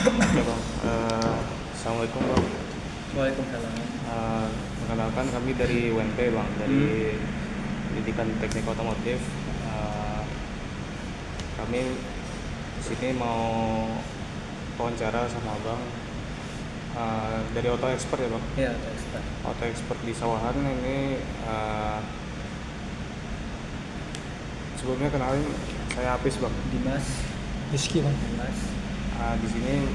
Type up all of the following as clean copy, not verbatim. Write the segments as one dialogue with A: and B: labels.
A: Oke bang. Assalamualaikum bang.
B: Waalaikumsalam.
A: Perkenalkan kami dari UNP bang,
B: Hmm,
A: dari Pendidikan Teknik Otomotif. Eh, Kami di sini mau wawancara sama bang, dari Auto Expert ya bang.
B: ya, Testa.
A: Auto Expert di Sawahan ini. Sebelumnya kenalin, saya Apis bang.
B: Dimas,
C: Rizky bang.
B: Dimas.
A: Di sini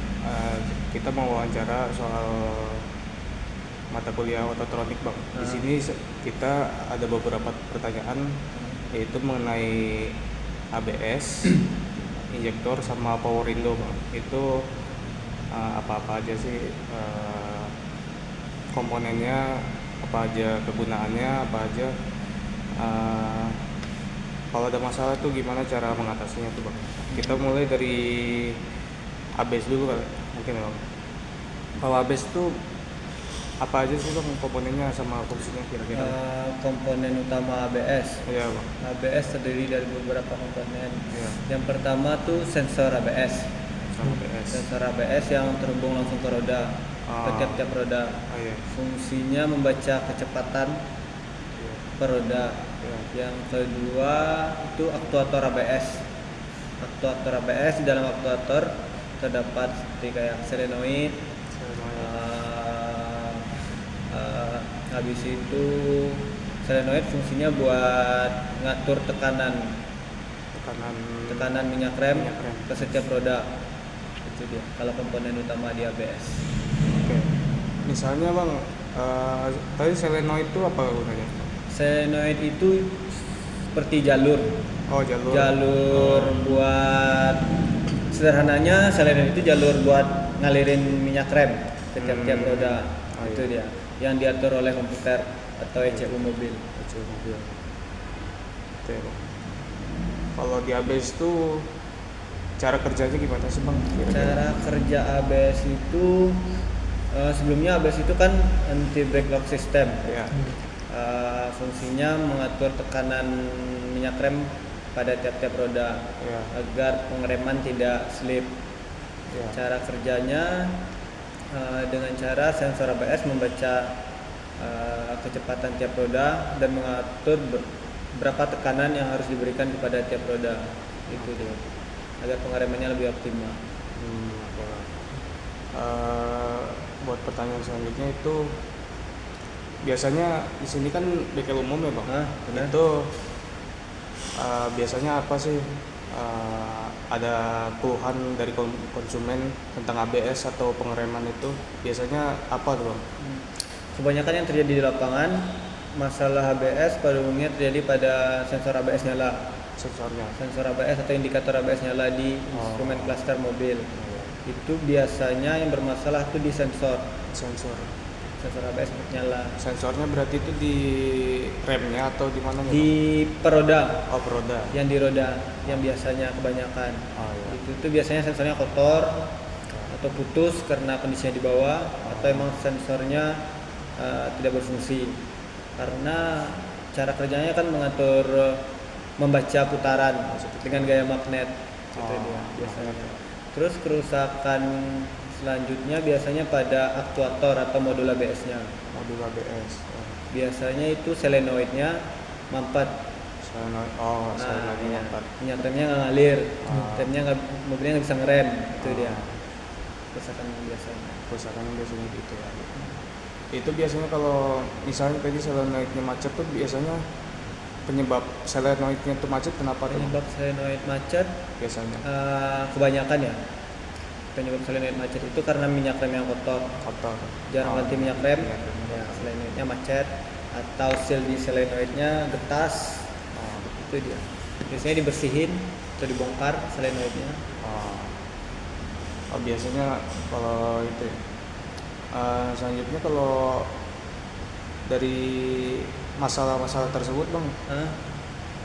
A: kita mau wawancara soal mata kuliah ototronik bang. Di sini kita ada beberapa pertanyaan, yaitu mengenai ABS, injektor sama power window bang. Itu apa-apa aja sih komponennya, apa aja kegunaannya, apa aja. eh, Kalau ada masalah tuh gimana cara mengatasinya tuh bang. Kita mulai dari ABS dulu kali, mungkin ya bang. Kalau ABS tuh apa aja sih bang komponennya sama fungsinya kira-kira?
B: Komponen utama ABS.
A: Iya bang.
B: ABS terdiri dari beberapa komponen.
A: Iya.
B: Yang pertama tuh sensor ABS.
A: Sama ABS.
B: Sensor ABS yang terhubung langsung ke roda, ke tiap-tiap roda.
A: Iya.
B: Fungsinya membaca kecepatan
A: Iya.
B: per roda.
A: Iya.
B: Yang kedua itu aktuator ABS. Aktuator ABS, di dalam aktuator terdapat seperti kayak solenoid. Uh, Habis itu solenoid fungsinya buat ngatur tekanan minyak rem
A: Minyak rem.
B: ke setiap roda. Itu dia kalau komponen utama di ABS.
A: Oke. Misalnya bang, tadi solenoid itu apa gunanya?
B: Solenoid itu seperti jalur
A: Oh jalur.
B: buat, sederhananya solenoid itu jalur buat ngalirin minyak rem ke tiap-tiap roda.
A: Oh,
B: Itu
A: iya.
B: dia yang diatur oleh komputer atau ECU mobil.
A: Kecil mobil. Oke bang. Kalau di ABS itu cara kerjanya gimana sih bang? Kira-kira?
B: Cara kerja ABS itu, sebelumnya ABS itu kan anti brake lock system.
A: Iya.
B: Fungsinya mengatur tekanan minyak rem pada tiap-tiap roda
A: Iya.
B: agar pengereman tidak slip.
A: Iya.
B: Cara kerjanya dengan cara sensor ABS membaca kecepatan tiap roda dan mengatur berapa tekanan yang harus diberikan kepada tiap roda. Itu dia, agar pengeremannya lebih optimal.
A: Oke, Bang. Buat pertanyaan selanjutnya itu biasanya di sini kan bengkel umum ya bang.
B: Benar.
A: Itu biasanya apa sih? Ada keluhan dari konsumen tentang ABS atau pengereman itu biasanya apa tuh bang?
B: Kebanyakan yang terjadi di lapangan, masalah ABS pada umumnya terjadi pada sensor ABS nyala.
A: Sensornya.
B: Sensor ABS atau indikator ABS nyala di instrumen klaster mobil. Itu biasanya yang bermasalah tuh di sensor ABS nyala.
A: Sensornya berarti itu di remnya atau di mana?
B: Di peroda,
A: Oh peroda.
B: yang di roda, yang biasanya kebanyakan.
A: Oh, iya.
B: Itu tuh biasanya sensornya kotor atau putus karena kondisinya di bawah, atau emang sensornya tidak berfungsi. Karena cara kerjanya kan mengatur, membaca putaran dengan gaya magnet. Itu dia biasanya. Terus kerusakan selanjutnya biasanya pada aktuator atau modul ABS-nya.
A: Modul ABS.
B: Biasanya itu solenoidnya mampet.
A: Solenoidnya mampet.
B: Minyak remnya nggak ngalir, mobilnya nggak bisa ngerem. Itu dia kerusakan biasanya.
A: Kerusakannya biasanya gitu ya. Itu biasanya kalau misalnya tadi solenoidnya macet tuh biasanya penyebab solenoidnya tuh macet kenapa tuh?
B: Penyebab solenoid macet
A: Biasanya
B: kebanyakan ya. Penyebab solenoid macet itu karena minyak rem yang kotor. Jarang ganti minyak rem, ya solenoidnya macet, atau seal di solenoidnya getas. Itu dia. Biasanya dibersihin atau dibongkar solenoidnya.
A: Biasanya kalau itu ya. Selanjutnya kalau dari masalah-masalah tersebut bang,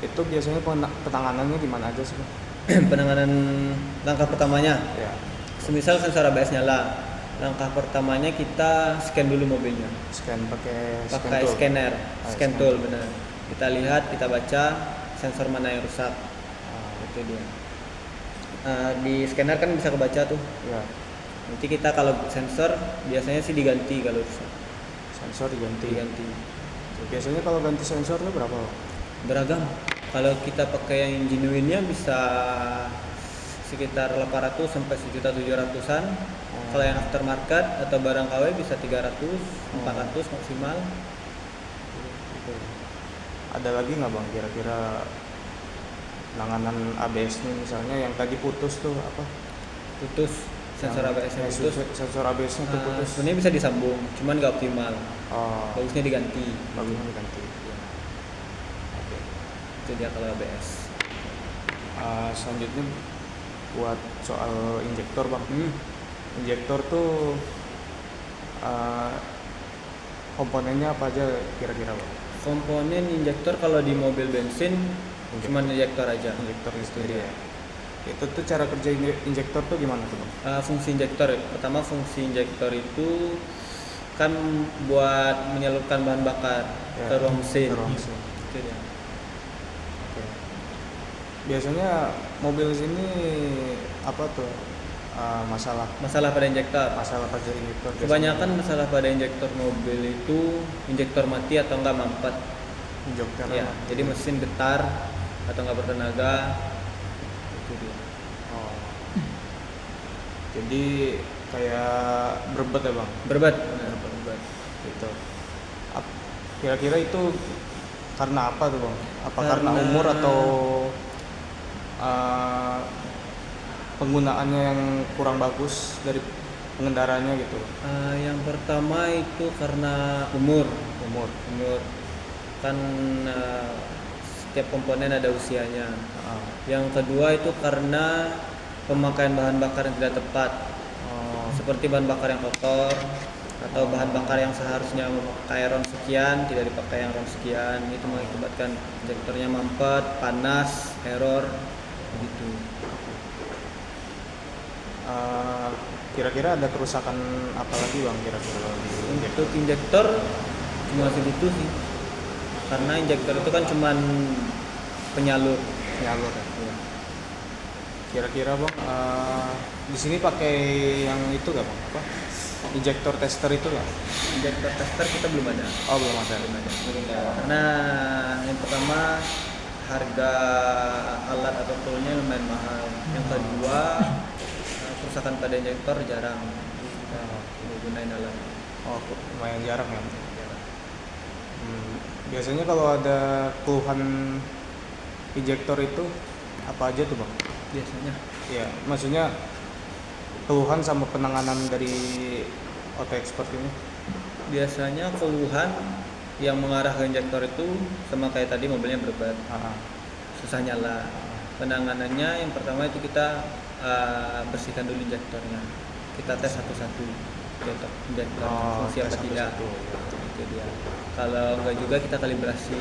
A: itu biasanya penanganannya gimana aja sih bang?
B: Penanganan langkah pertamanya,
A: Ya.
B: semisal sensor ABS nyala, langkah pertamanya kita scan dulu mobilnya.
A: Pakai
B: Scan tool benar. Kita lihat, kita baca sensor mana yang rusak. Itu dia. Di scanner kan bisa kebaca tuh.
A: Ya.
B: Nanti kita kalau sensor biasanya sih diganti kalau rusak.
A: Sensor diganti.
B: Diganti.
A: Biasanya kalau ganti sensor tuh berapa Bang?
B: Beragam. Kalau kita pakai yang genuine-nya bisa sekitar 800 sampai 1.700.000-an. Kalau yang aftermarket atau barang KW bisa 300, 400 maksimal.
A: Gitu. Ada lagi nggak Bang kira-kira penanganan ABS nih, misalnya yang tadi putus tuh apa?
B: Putus sensor ABS-nya putus.
A: Sensor ABS-nya tuh putus.
B: Sebenarnya bisa disambung, cuman nggak optimal.
A: Oh,
B: Bagusnya diganti.
A: bagusnya diganti. Oke.
B: Itu dia kalau ABS.
A: Selanjutnya buat soal injektor Bang. Injektor tuh komponennya apa aja kira-kira Bang?
B: Komponen injektor kalau di mobil bensin cuman injektor aja.
A: Injektor itu
B: Iya.
A: dia. Itu tuh cara kerja injektor tuh gimana tuh Bang?
B: Fungsi injektor, pertama fungsi injektor itu kan buat menyalurkan bahan bakar
A: Ya,
B: ke ruang mesin.
A: ke ruang mesin.
B: Itu dia.
A: Oke. Biasanya mobil sini apa tuh masalah
B: Masalah pada injektor.
A: pada injektor?
B: Kebanyakan masalah pada injektor mobil itu injektor mati atau enggak mampet.
A: injektor
B: Ya, jadi mesin getar atau enggak bertenaga. Itu dia.
A: Oh. Jadi kayak berbet ya Bang?
B: Berbet, benar, berbet.
A: Gitu. Kira-kira itu karena apa tuh Bang? Apa karena umur atau penggunaannya yang kurang bagus dari pengendaranya gitu?
B: Yang pertama itu karena umur kan setiap komponen ada usianya. Yang kedua itu karena pemakaian bahan bakar yang tidak tepat, seperti bahan bakar yang kotor atau bahan bakar yang seharusnya memakai ron sekian tidak dipakai yang ron sekian, itu mengakibatkan injektornya mampet, panas, error gitu.
A: Kira-kira ada kerusakan apa lagi Bang kira-kira di
B: Untuk injektor cuma segitu sih, karena injektor itu kan cuman penyalur.
A: penyalur ya? Kira-kira Bang di sini pakai yang itu gak Bang? Apa? Injektor tester itu lah?
B: Injektor tester kita belum ada.
A: Oh belum ada.
B: Karena yang pertama harga alat atau toolnya lumayan mahal. Yang kedua kerusakan pada injektor jarang. Kita gunain alat.
A: Oh lumayan jarang ya. Biasanya kalau ada keluhan injektor itu apa aja tuh Bang?
B: Biasanya
A: Ya maksudnya keluhan sama penanganan dari auto expert ini?
B: biasanya keluhan yang mengarah ke injektor itu sama kayak tadi, mobilnya berbet, susah nyala. Penanganannya yang pertama itu kita bersihkan dulu injektornya, kita tes satu-satu injektor fungsi apa tidak. Itu dia. Kalau enggak juga kita kalibrasi.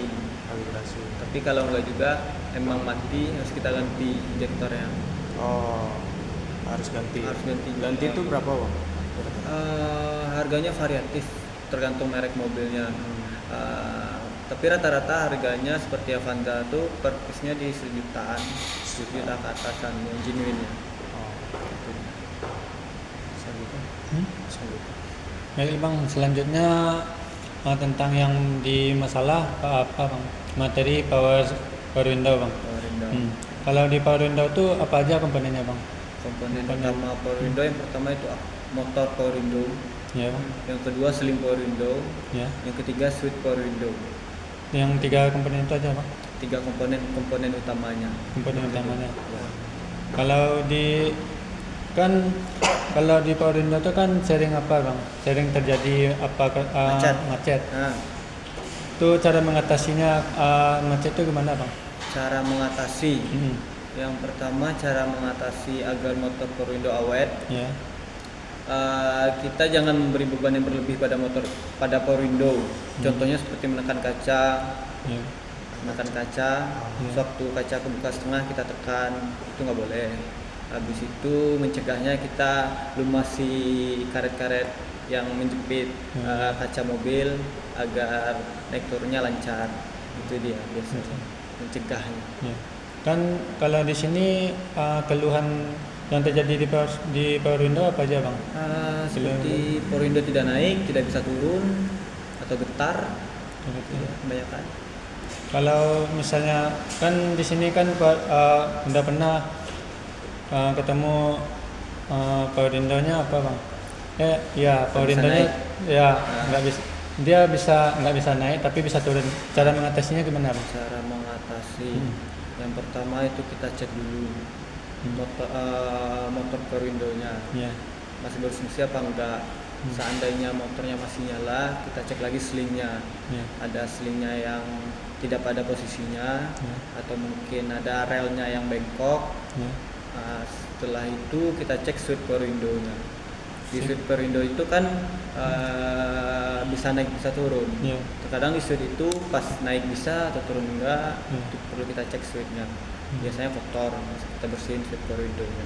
B: Tapi kalau enggak juga emang mati, harus kita ganti injektornya.
A: Oh harus ganti. Ganti itu berapa Bang?
B: Harganya variatif tergantung merek mobilnya. Tapi rata-rata harganya seperti Avanza tuh per piece-nya di 1 jutaan, 1 juta ke atasan yang genuine-nya.
C: Baik Bang, selanjutnya tentang yang di masalah apa Bang? Materi power window Bang.
B: Power window.
C: Kalau di power window tuh apa aja komponennya Bang?
B: Komponen utama power window yang pertama itu motor power window,
C: Ya Bang.
B: yang kedua slim power window,
C: Ya.
B: yang ketiga switch power window.
C: Yang 3 komponen itu aja Bang.
B: 3 komponen utamanya.
C: Komponen utamanya.
B: Ya.
C: Kalau di power window itu kan sering apa Bang? Sering terjadi macet.
B: Nah,
C: Itu cara mengatasinya macet itu gimana Bang?
B: cara mengatasi. Yang pertama cara mengatasi agar motor power window awet.
C: Ya.
B: Kita jangan memberi beban yang berlebih pada power window. Contohnya seperti menekan kaca.
C: Ya.
B: Sewaktu kaca kebuka setengah kita tekan, itu nggak boleh. Habis itu mencegahnya kita lumasi karet-karet yang menjepit kaca mobil agar naik turunnya lancar. Itu dia biasanya mencegahnya.
C: Ya. Kan kalau di sini keluhan yang terjadi di Power Window apa aja bang?
B: Seperti power window tidak naik, tidak bisa turun atau getar, ya, kebanyakan.
C: Kalau misalnya kan di sini kan udah pernah ketemu Power Window-nya apa bang? Ya Power
B: Bisa
C: Window-nya
B: naik.
C: ya nggak bisa, dia nggak bisa naik tapi bisa turun. Cara mengatasinya gimana bang?
B: Cara mengatasi, yang pertama itu kita cek dulu motor power window-nya
C: Ya.
B: masih berfungsi apa enggak. Seandainya motornya masih nyala, kita cek lagi selingnya.
C: Ya.
B: Ada selingnya yang tidak pada posisinya, atau mungkin ada relnya yang bengkok.
C: Ya.
B: Setelah itu kita cek switch power window-nya. Di switch power window itu kan bisa naik bisa turun.
C: Ya.
B: Terkadang di switch itu pas naik bisa atau turun enggak, itu perlu kita cek switch-nya. Biasanya kotor, kita bersihin switch power window-nya.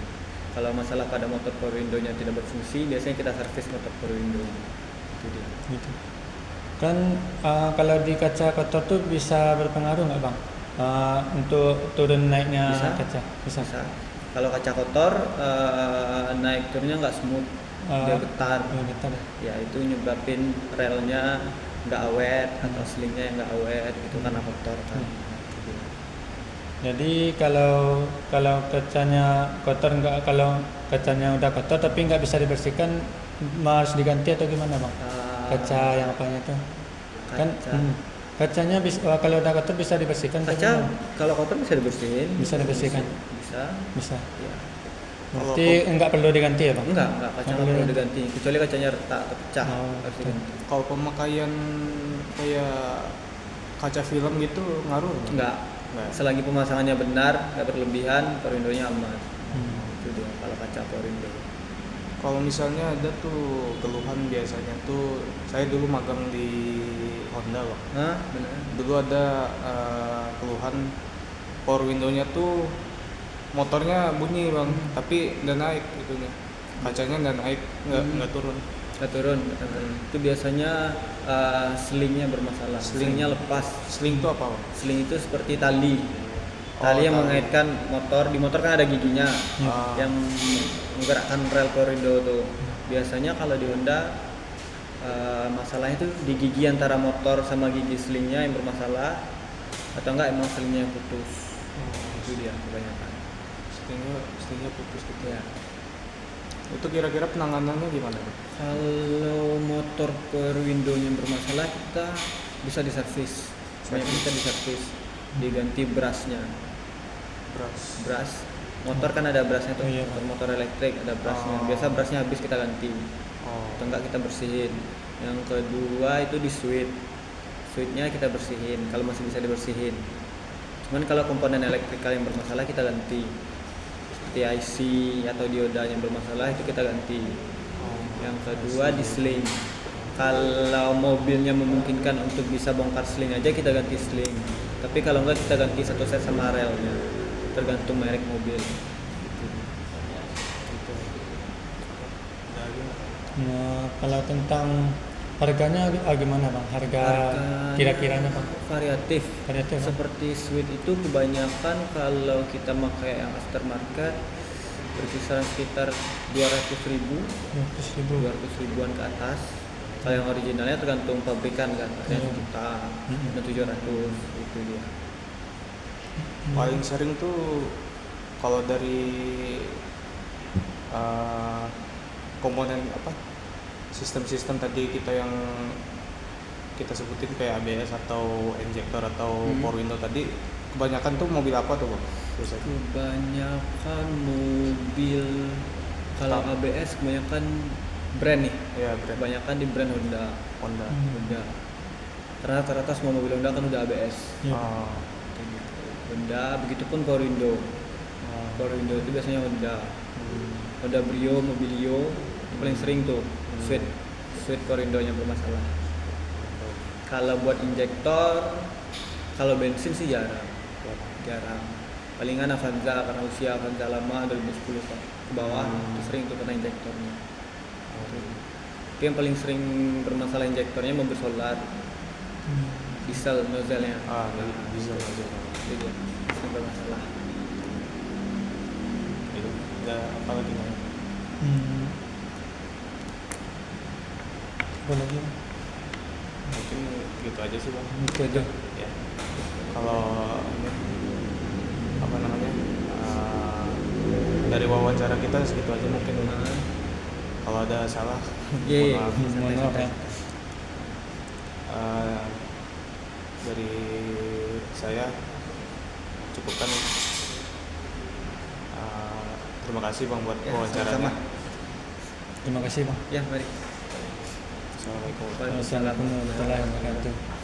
B: Kalau masalah pada motor power window-nya tidak berfungsi, biasanya kita servis motor power window-nya. Itu dia.
C: Gitu. Kan kalau di kaca kotor tuh bisa berpengaruh nggak bang untuk turun naiknya
B: Bisa.
C: kaca? Bisa.
B: Kalau kaca kotor naik turunnya nggak smooth, dia getar.
C: Getar.
B: Ya itu nyebabin relnya nggak awet atau selingnya yang nggak awet, itu karena kotor kan.
C: Jadi kalau kacanya kotor kalau kacanya udah kotor tapi nggak bisa dibersihkan harus diganti atau gimana bang? Kaca yang apanya tuh? Kan kacanya kalau udah kotor bisa dibersihkan.
B: Kaca kalau kotor bisa dibersihin.
C: Bisa dibersihkan.
B: Bisa.
C: Ya.
A: Kalau
C: Berarti nggak perlu diganti ya bang?
B: Enggak kaca nggak perlu diganti, kecuali kacanya retak atau pecah harus diganti.
A: kalau pemakaian kayak kaca film gitu ngaruh nggak?
B: Enggak. Selagi pemasangannya benar, nggak berlebihan, power window-nya aman. Itu dia kalau kaca power window.
A: Kalau misalnya ada tuh keluhan biasanya tuh, saya dulu magang di Honda loh.
B: Nah, benar.
A: Dulu ada keluhan power window-nya tuh motornya bunyi bang, tapi nggak naik gitunya. Kacanya nggak naik, nggak turun.
B: Nggak turun. Itu biasanya selingnya bermasalah. Selingnya lepas.
A: Sling itu apa bang?
B: Sling itu seperti tali yang mengaitkan motor. Di motor kan ada giginya yang menggerakkan rel power window tuh. Biasanya kalau di Honda masalahnya itu di gigi antara motor sama gigi selingnya yang bermasalah, atau enggak emang selingnya yang putus. Itu dia kebanyakan.
A: Slingnya putus gitu
B: Ya.
A: Itu kira-kira penanganannya gimana bang?
B: Kalau motor power window yang bermasalah, kita bisa diservis. Banyak kita diservis, diganti brasnya. Bras. Motor kan ada brasnya tuh.
C: Oh, iya.
B: Motor elektrik ada brasnya. Biasa brasnya habis kita ganti. Atau enggak kita bersihin. Yang kedua itu di switch. Switchnya kita bersihin kalau masih bisa dibersihin. Cuman kalau komponen elektrikal yang bermasalah kita ganti. Seperti IC atau dioda yang bermasalah itu kita ganti. Yang kedua di sling. Kalau mobilnya memungkinkan untuk bisa bongkar sling aja, kita ganti sling. Tapi kalau enggak, kita ganti satu set sama relnya. Tergantung merek mobil.
C: Nah, kalau tentang harganya gimana bang? Harga kira-kiranya bang?
B: Variatif.
C: Variatif, Bang.
B: Seperti switch itu kebanyakan kalau kita pakai yang aftermarket berkisaran sekitar 200.000, 200 ribuan ke atas. Kalau yang originalnya tergantung pabrikan kan, ada yang sejuta, ada 700, itu dia.
A: Paling sering tuh kalau dari komponen apa sistem-sistem tadi kita yang kita sebutin kayak ABS atau injektor atau power window tadi, kebanyakan tuh mobil apa tuh bang?
B: Kebanyakan mobil, kalau ABS kebanyakan brand nih.
A: Ya brand
B: Kebanyakan di brand Honda.
A: Honda.
B: Karena rata-rata semua mobil Honda kan udah ABS.
A: Oh,
B: Honda, begitupun power window. Power window itu biasanya Honda. Honda Brio, Mobilio, itu paling sering tuh switch power window-nya bermasalah. Kalau buat injektor, kalau bensin sih jarang. Palingan Avanza, karena usia Avanza lama 2010 ke bawah, itu sering tuh kena injektornya. Tapi yang paling sering bermasalah injektornya mobil solar, diesel nozzle-nya.
A: Diesel.
B: Itu dia, sering bermasalah.
A: ada apa lagi Bang?
C: Apa lagi?
A: Mungkin gitu aja sih Bang.
C: Itu aja.
A: Ya. Kalau ini apa namanya dari wawancara kita segitu aja mungkin. Kalau ada salah,
B: Iya,
A: mohon maaf.
C: Mohon maaf ya.
A: Dari saya cukupkan. Terima kasih Bang buat
B: Ya,
A: wawancaranya.
B: sama-sama.
C: Terima kasih bang.
B: Ya, mari.
A: Assalamualaikum.
B: Waalaikumsalam.
C: Assalamualaikum warahmatullahi wabarakatuh.